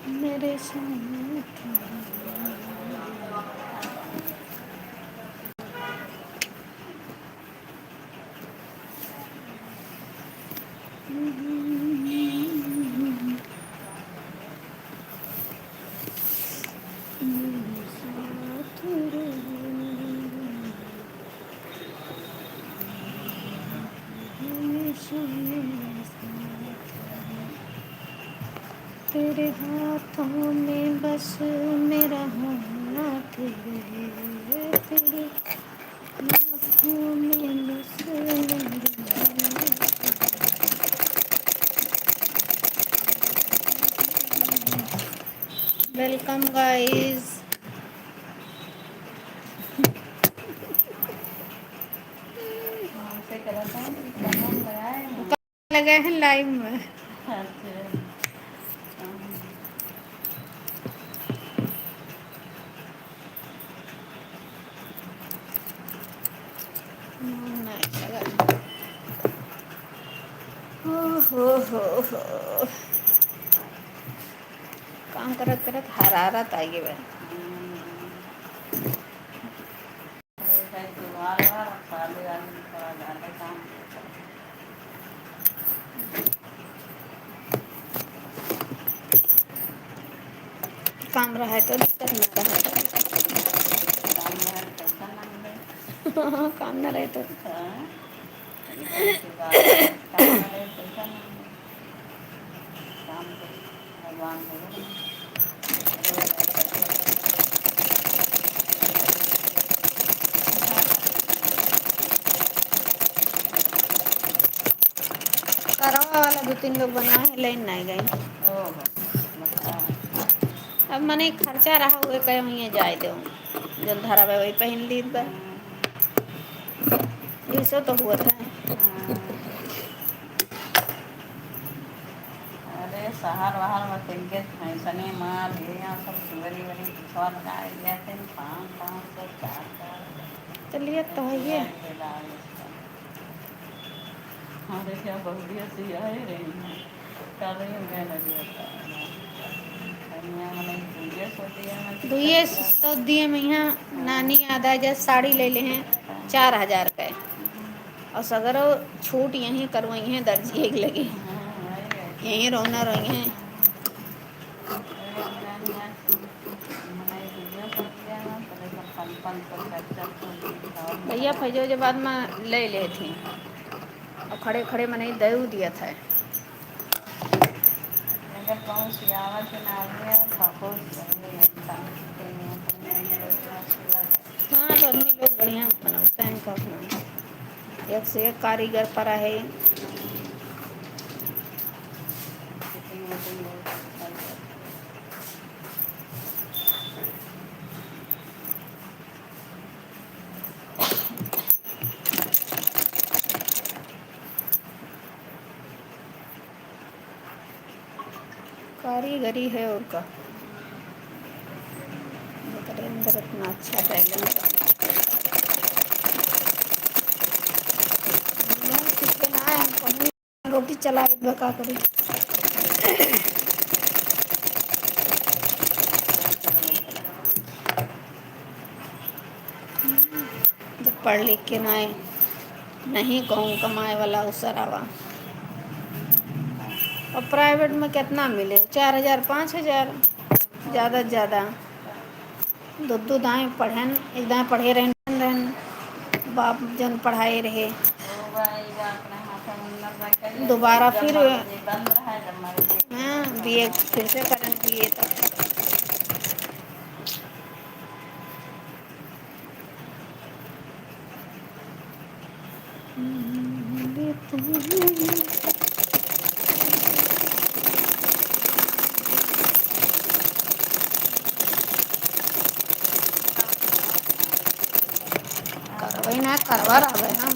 मेरे साथ तेरे हाथों में बस मेरा हाथ है, तेरे हाथों में बस मेरा वेलकम गाइस। लगे हैं लाइव में। नहीं लगा। हो काम करत करत हरारत आई है। काम रहा है तो दिक्कत ना रहा। काम ना रहे तो करवा वाला 2-3 लोग बना है, लाइन नहीं गई। अब मने खर्चा रहा हुए कहे वहीं जाए दो जल धारा वही पहन ली ऐसा तो हुआ था। अरे शहर वहर में तिनके फैसने मार भेड़िया सब सुवरी वरी पिछवा लगाए जाते हैं 500 4 चलिए तो है ये हाँ देखिए बहुदिया से आए रही हैं कर रही हूँ मैं लगी दुए तो दिए में यहाँ नानी आधा जैसे साड़ी ले ले हैं 4,000 का और सगर छूट यहीं करवाई हैं दर्जी एक लगी यहीं रोना रही हैं। भैया फैजोबाद में ले ले थी और खड़े खड़े मैंने दऊ दिया था। हाँ तो आदमी लोग बढ़िया बनाता है इनका अपना एक से एक कारीगर पर है। कारीगरी है और का अंदर इतना अच्छा टैलेंट रोटी चलाई बका करी जब पढ़ लिख के ना नहीं कहूँ कमाए वाला अवसर आवा और प्राइवेट में कितना मिले 4,000 5,000 ज़्यादा से ज़्यादा दो दाएँ पढ़न एक दाएँ पढ़े रहन बाप जन पढ़ाए रहे दोबारा फिर हाँ बीए फिर से करन बीए तक करवाई ना करवा रहा है हम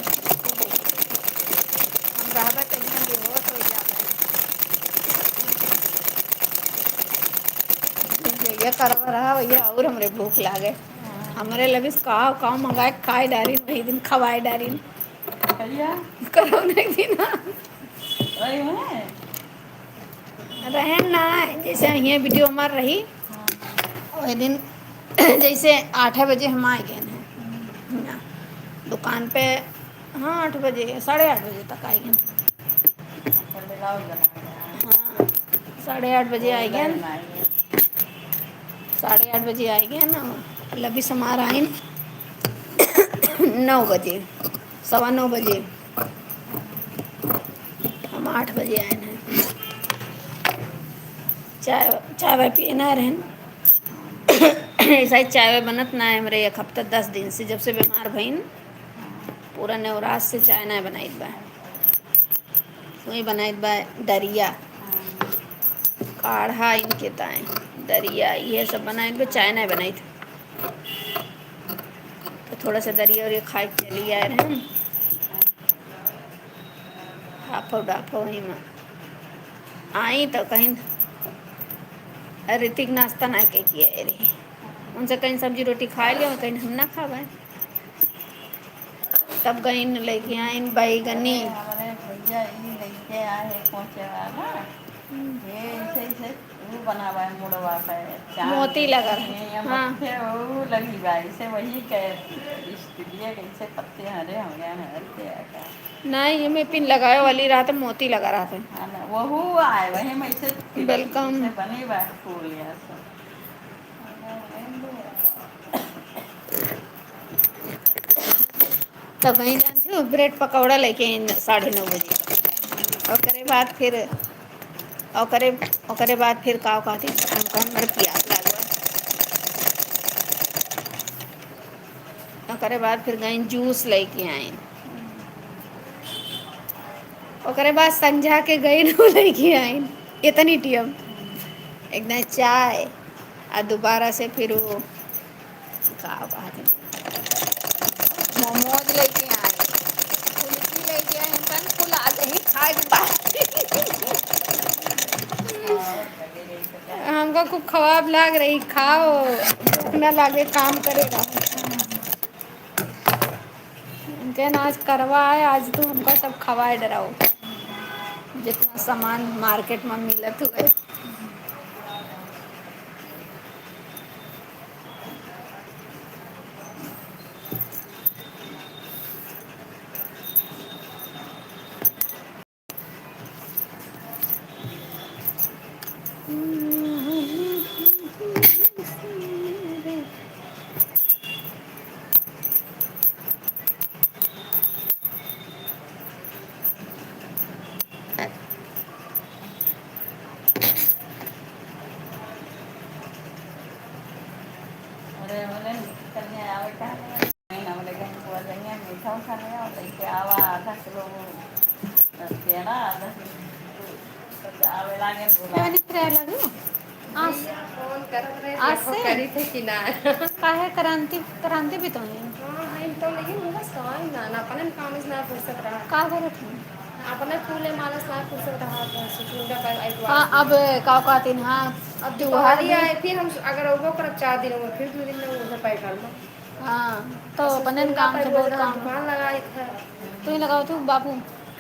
रहबे तो यहाँ बेहोश हो जाता है ये करवा रहा भैया और हमरे भूख लागे हमारे लगे का मंगाए खाए डारी वही दिन खवाए डारी करो नहीं दिन रहन ना जैसे ये वीडियो मार रही हाँ वही दिन जैसे 8 बजे हम आ गए हैं यहाँ दुकान पे। हाँ 8 बजे 8:30 बजे तक आए गए। अच्छा ब्लाउज बना गया। हाँ 8:30 बजे वो आए इधर गए। बनाई है। 8:30 बजे आए गए ना। लबी समार आए 9 बजे 9:15 बजे। हम 8 बजे आए हैं। चाय चाय वाय पीना रहन ऐसा ही चाय वाय बनत ना है हमारे 1 हफ्ता 10 दिन से जब से बीमार भईन पूरा नवरात से चाय ना बनाई बा। वही बनाई बा दरिया काढ़ा इनके ताए दरिया ये सब बनाए बा चाय ना बनाई तो थोड़ा सा दरिया और ये खाए के चली आए रहे हम। हाफो डाफो वहीं में आई तो कहीं ऋतिक नाश्ता ना के किया रही उनसे कहीं सब्जी रोटी खा लिया कहीं हम ना खावा। तब गई लेके आइन अरे बैगनी। हमारे भैया ये लेके आए हैं पहुँचे वाला ये ऐसे ऐसे वो बना हुआ है मुड़वा पे चांद मोती जैसे लगा ये रहा हाँ। मत्थे वो लगी बा इसे वही कह इसलिए कैसे पत्ते हरे हो गए हैं हल्के का। नहीं ये मैं पिन लगाए वाली रहा था मोती लगा रहा था। हाँ ना वही आए वही में इसे वेलकम। इसे बनी बा फूल या सब। तो कहीं जानती हो ब्रेड पकौड़ा लेके 9:30 बजे और करे बाद फिर और करे बाद फिर का कहती कौन मेरे प्यास लागल और करे बाद फिर गई जूस लेके आए। ओकरे बाद संझा के गई न लेके आई इतनी टियम एकदम चाय और दोबारा से फिर वो का कहते मोमोज लेके आए फुल्की लेके आए हम फुल आज ही खाए के बाद और लगे रही तो क्या हमको खूब खवाब लाग रही खाओ भूख न लागे काम करेगा। उनके ना आज करवा है आज तो हमको सब खवाए डराओ जितना सामान मार्केट में मिलत हुए। अरे बोले कन्या आवे कहाँ नहीं ना बोले कहीं को जाएंगे मीठा उठा ले आओ लेके आवा आधा किलो पेड़ा आधा किलो आवे लागे बोला मैंने फिर लगी आज फोन करत रहे आज देखो से करी थे कि ना काहे क्रांति क्रांति भी तो है हाँ हम तो लेकिन उनका समय ना अपन काम से ना फुर्सत रहा का करत हूँ। अपने फूले मानस ना फुर्सत रहा था सुकुंडा का हाँ एतवार अब का कहते हैं हाँ अब त्योहार दिवाली भी आए फिर हम अगर वो करब 4 दिन में फिर 2 दिन में उसे पैसा लो हाँ तो अपने सुकुंडा काम का से बहुत रोज काम दुकान लगाई था तू ही लगाओ तू बाबू।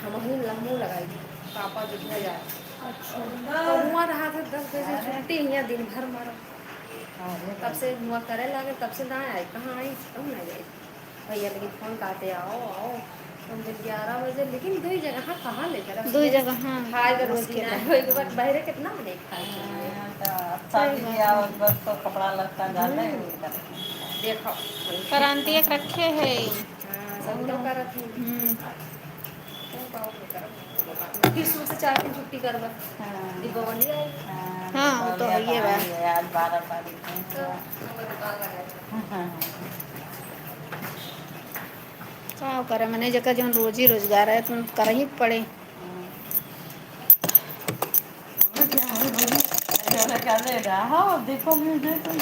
हम ही लम्बू लगाई थी पापा दिखने जाए अच्छा तो हुआ रहा था 10 बजे छुट्टी यहाँ दिन भर मारा अरे तब से हुआ करे लगे तब से ना आई कहाँ आई कब ना गई भैया लेकिन फोन करते आओ आओ हम जब 11 बजे लेकिन 2 जगह हाँ कहाँ लेकर दो जगह हाँ खाए का रोजी मुश्किल ना है। एक बार बहरे कितना बड़े खाए शादी ब्याह और बस तो कपड़ा लगता जाते हैं इधर देखो क्रांति एक रखे है हाँ सब तो करत हूँ हम्म, फिर सुबह से 4 दिन छुट्टी करवा हाँ दीपावली आई हाँ हाँ वो तो है ये बात। है आज 12 तारीख तो है दुकान लगाई हाँ का करे मैंने जगह जो रोजी रोजगार है तुम कर ही पड़े। क्या दे रहा हाँ देखो मुझे तो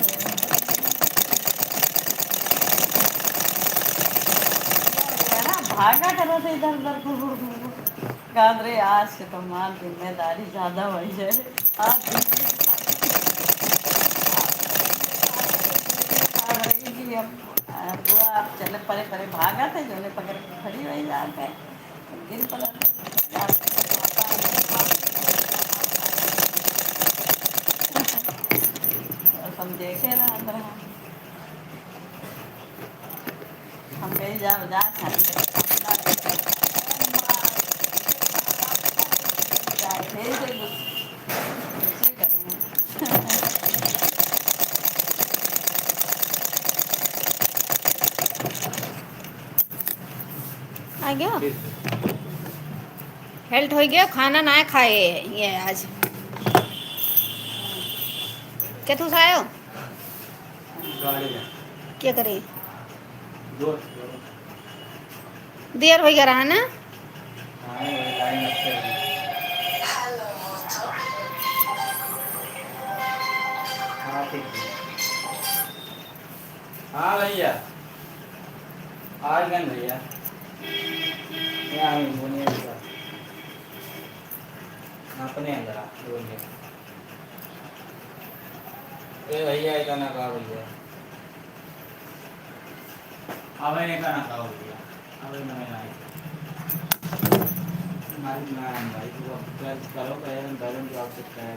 ना भागा करो थे इधर उधर गादरे आज से तो माँ जिम्मेदारी ज्यादा हुई है आज बुआ आप चले परे परे भागा थे जो पकड़ के खड़ी हुई जाते गिर पड़ा तुम देखे रहा था हम कहीं जा जा आ गया हेल्थ हो गया खाना ना खाए ये आज क्या तू खायो क्या करे देर हो गया रहा ना हाँ भैया आज गन भैया अपने अंदर बोलिए ए भैया इतना ना कहा भैया अब ने का ना कहा भैया अब ना ना भाई तू अब करो पहले बैलेंस जॉब से कराया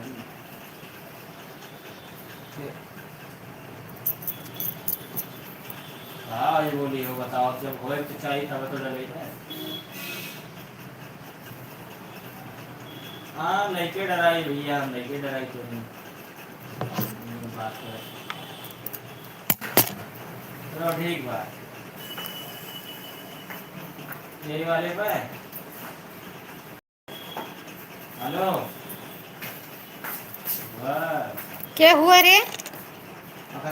हाँ ये बोली हो बताओ जब होए तो चाहिए तब तो डले है हाँ लेके डराई भैया हम लेके डराई तो नहीं बात है चलो ठीक बात यही वाले पे हेलो क्या हुआ रे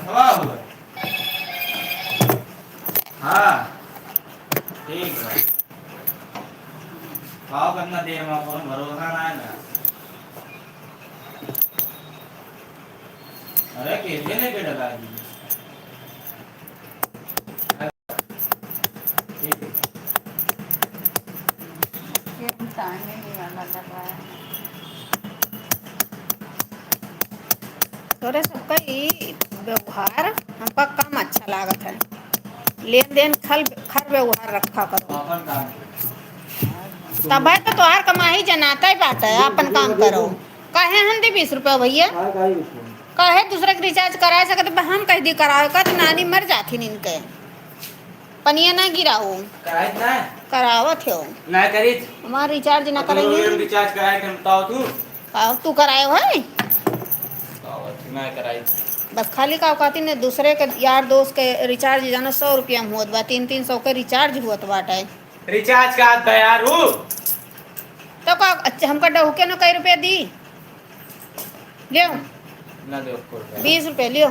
हुआ हाँ ठीक है खाओ करना देर में भरोसा ना है ना अरे कैसे नहीं के डरा दी तोरे सबका ये व्यवहार हमका कम अच्छा लागत है लेन देन खर व्यवहार रखा करो अपन काम तब है तो तोहार कमाई जनाता ही बात है अपन काम करो काहे हम दे 20 रुपया भैया काहे दूसरे के रिचार्ज कराए सकते हम कह दी कराए का तो नानी मर जाती इनके पनिया ना गिराओ कराए ना करावत हो ना करी हमारा रिचार्ज ना करेंगे रिचार्ज कराए के बताओ तू कराए हो ना कराई बस खाली का कहती ने दूसरे के यार दोस्त के रिचार्ज जाना 100 रुपया में होत बा 300 के रिचार्ज हुआ बाटे रिचार्ज का तैयार हूँ तो का अच्छा हमका डहू के ना कई रुपया दी लियो ना दो 20 रुपये लियो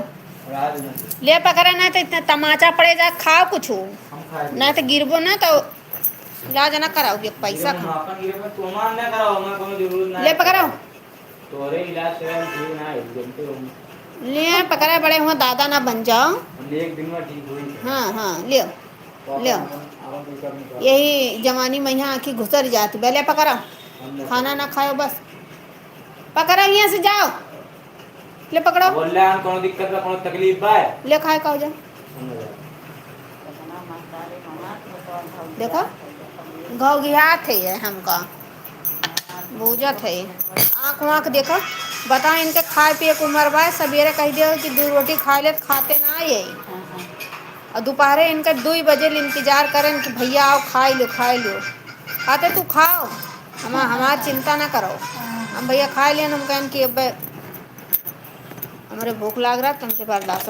ले पकड़ा ना तो इतना तमाचा पड़े जा खाओ कुछ ना तो गिरबो ना तो जा जना कराओगे पैसा ले पकड़ो तोरे इलाज ना ले पकड़ा बड़े हुआ दादा ना बन जाओ एक दिन में ठीक हुई हाँ हाँ लियो लियो यही जवानी में यहाँ आँखी घुसर जाती पहले पकड़ो खाना ना खाओ बस पकड़ो यहाँ से जाओ ले पकड़ो बोल रहा है कोनो दिक्कत बा कोनो तकलीफ बा ले खाए खाओ जा देखो घाव गिहात है हमका बूझत है आँख वाँख देखो बता इनके खाए पिए के उम्र बा सवेरे कह दियो कि 2 रोटी खा ले खाते ना ये और दोपहरे इनका 2 बजे इंतजार करें कि भैया आओ खा लो खाते तू खाओ हमारी चिंता ना करो हम भैया खा लिया हम कहें कि अब हमारे भूख लग रहा तुमसे बर्दाश्त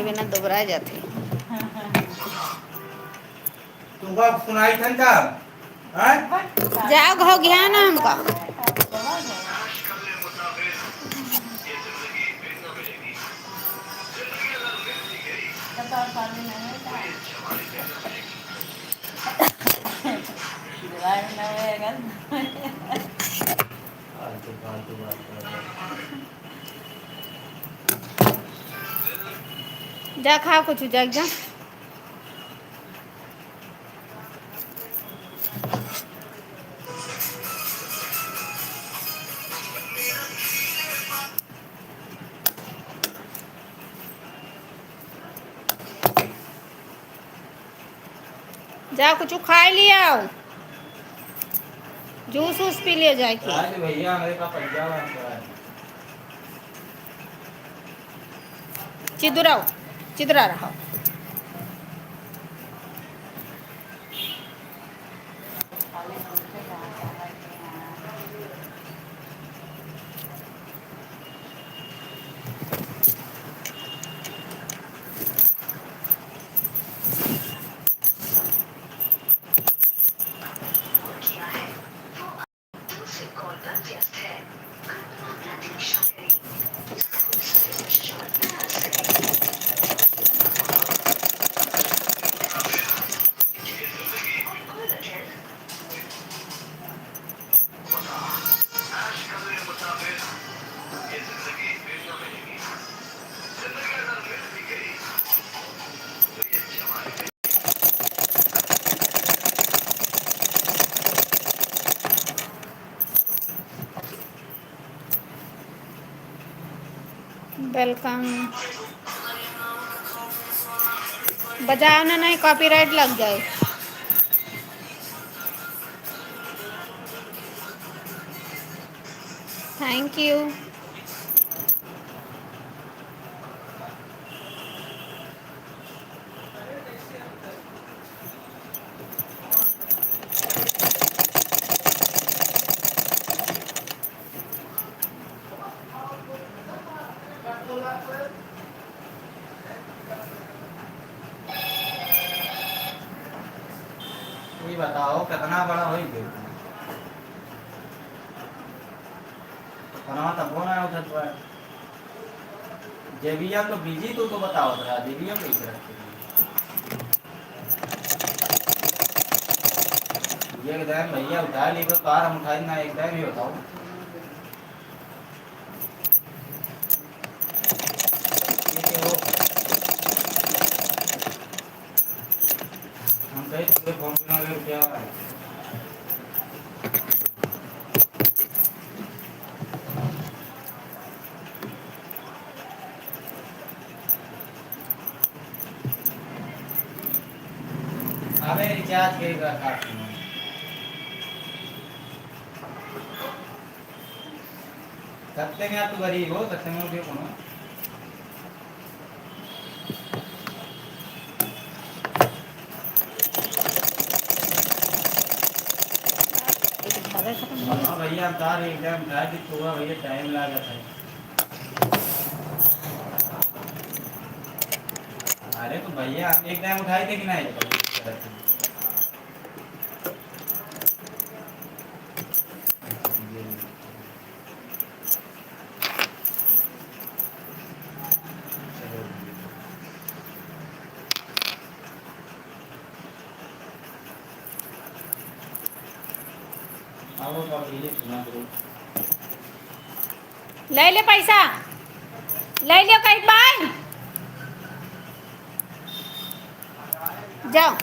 बिना दोबरा जाते तुमको सुनाई थन का जाओ घाव गया ना हमका जा खा कुछ जाग जा जा कुछ खाए लिया आओ, जूस वूस पी लियो जाके। आज भैया मेरे का पंजाब है। चिदुराओ, चिदरा रहो। खाली दूसरे जहाँ समझ में आया। वेलकम। बजाओ ना, नहीं कॉपीराइट लग जाए। Thank you. ये बताओ कितना बड़ा हो गया बना तब ना उधर पर जेबीएम तो बिजी तो बताओ जरा जेबीएम कैसे रखते हैं ये एकदम भैया उठा ली तो कार हम उठाए ना एकदम ही बताओ ये हो हम कहीं पूरे फोन पे ना रुपया अबे रिचार्ज के काट सकते में आप तो गरीब हो सकते में उठे कौन हाँ भैया हम तार एकदम टाइट हुआ भैया टाइम लगा था अरे तो भैया हम एक टाइम उठाए थे कि नहीं ले ले पैसा, ले लियो कहीं बाय जाओ।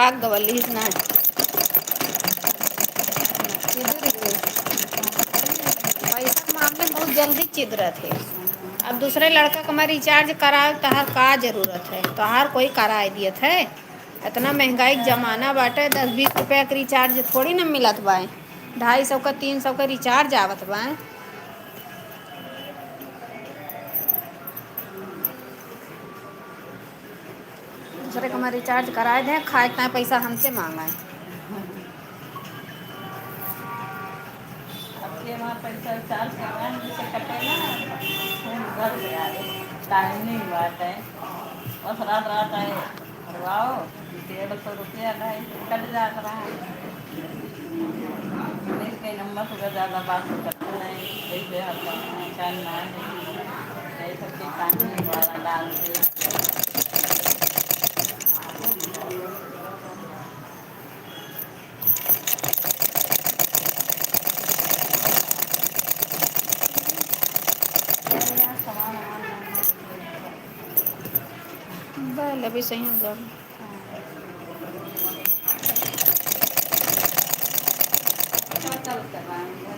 भाग गवली ना पैसा के मामले में बहुत जल्दी चिदरत है। अब दूसरे लड़का का मैं रिचार्ज कराए तहार का जरूरत है, तहार कोई कराए दियत है। इतना महंगाई के जमाना बाटे, 10-20 रुपया के रिचार्ज थोड़ी ना मिलत बा। 250 का 300 का रिचार्ज आवत बा। दूसरे का मैं रिचार्ज कराए दें, खाए इतना पैसा हमसे मांगा है। आपके वहाँ पैसा चार्ज करवाए जिसे कटे ना, फोन घर पे आ गए, टाइम नहीं बात है, बस रात रात आए भरवाओ, 150 रुपया 250 कट जाता रहा है। इसके नंबर से ज़्यादा बात करते नहीं, कैसे हर करना है, ऐसा के पानी वाला डाल दे। सामान बैल अभी सही हम जाओ। चल करवाएंगे।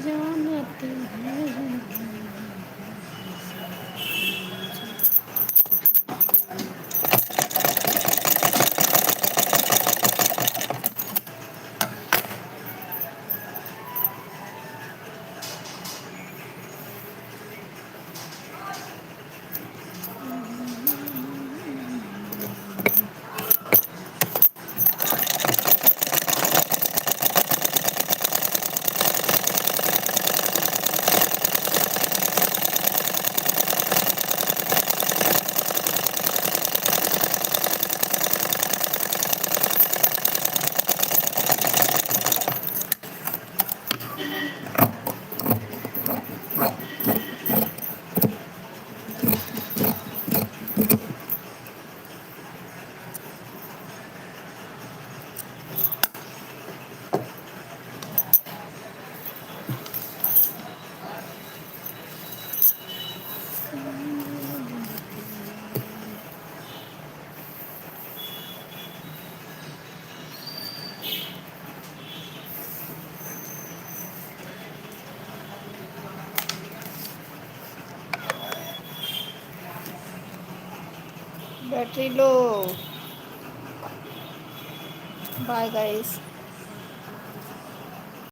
जानते हैं बैटरी लो बाय गाइस